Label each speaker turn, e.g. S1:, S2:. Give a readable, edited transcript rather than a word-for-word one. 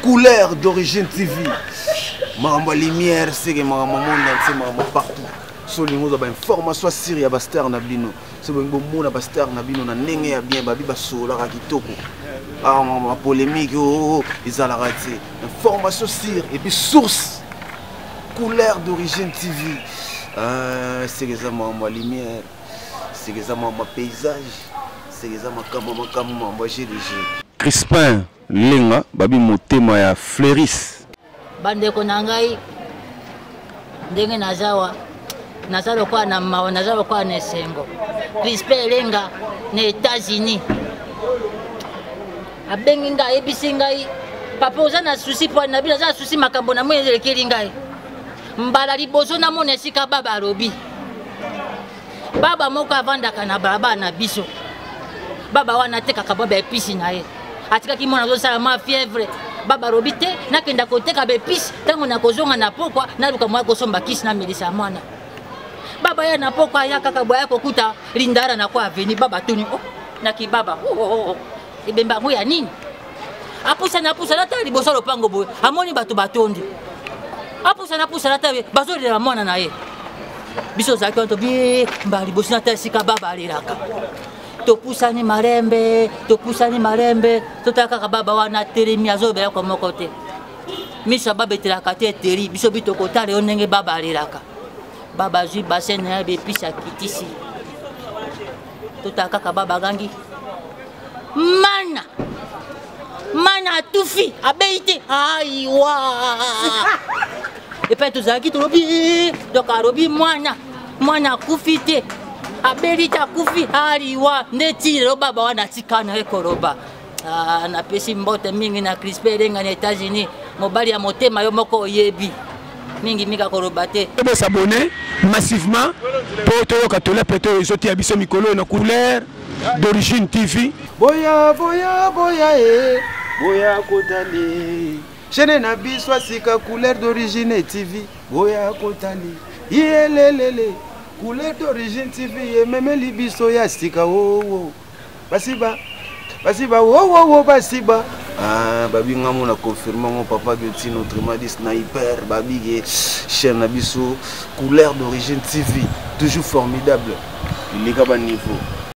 S1: Couleur d'origine TV. Maramba lumière, c'est que maramba monde entier, maramba partout. Solingo za ba information sur ya bastar na bino. C'est bon mona bastar na bino na ndenge ya bien babi basola ka kitoko. Ah ma polémique ils la raté. Information sur et puis source. Couleur d'origine TV. C'est que ça maramba lumière. C'est que ça maramba paysage. C'est que ça maramba GDG. Crispin Lenga babi motema ya Fleuris.
S2: Bandeko nangai ndenge nazawa nazalo kwa na mawa nazalo kwa na sengo Crispin Lenga na États-Unis abengi ngai ebisi ngai papa oza na souci po na bila za souci makambo na mwe elekeli ngai mbala libozo na mona sika baba robi baba moko avandaka na baba na biso baba wana teka kababa episi na ye atika ki mona zo sala ma fièvre baba robite nakenda koteka bepisi tango nakozonga na pokwa naluka mwa kosomba kisi na melisa mwana baba ya na pokwa ya kaka boya kokuta lindara na kwa aveni baba tuni na kibaba ibemba ngo ya nini apusa na lata liboso lopango boye amoni bato batondi apusa na lata bazoli la mwana na ye biso zakyo to bi mbali bosi na tasika baba aliraka topusani marembe totaka baba wana teremi azobe ya komoko te misa baba etelaka te teri biso bitokota leo ndenge baba aliraka baba zwi bassin na be pisa kitisi totaka baba gangi mana tufi abeite aiwa epe tozalaki tolobi dokarobi mwana kufite abelita kufi aliwa ndeti lelo baba wana tikana ekoloba na pesi mbote mingi na Crispin Lenga na États-Unis mobali ya motema yo moko oyebi mingi mika koloba te
S3: bo s'abonner massivement pour toyoka tola peto ezoti ya biso mikolo na Couleur d'origine TV
S1: boya kotali chene na biso sika Couleur d'origine TV boya kotali yelelele Couleur d'origine TV même libiso ya stika basiba basiba babi ngamo na confirmer mon papa Geti autrement dit sniper babi chaîne na biso Couleur d'origine TV toujours formidable il est à niveau.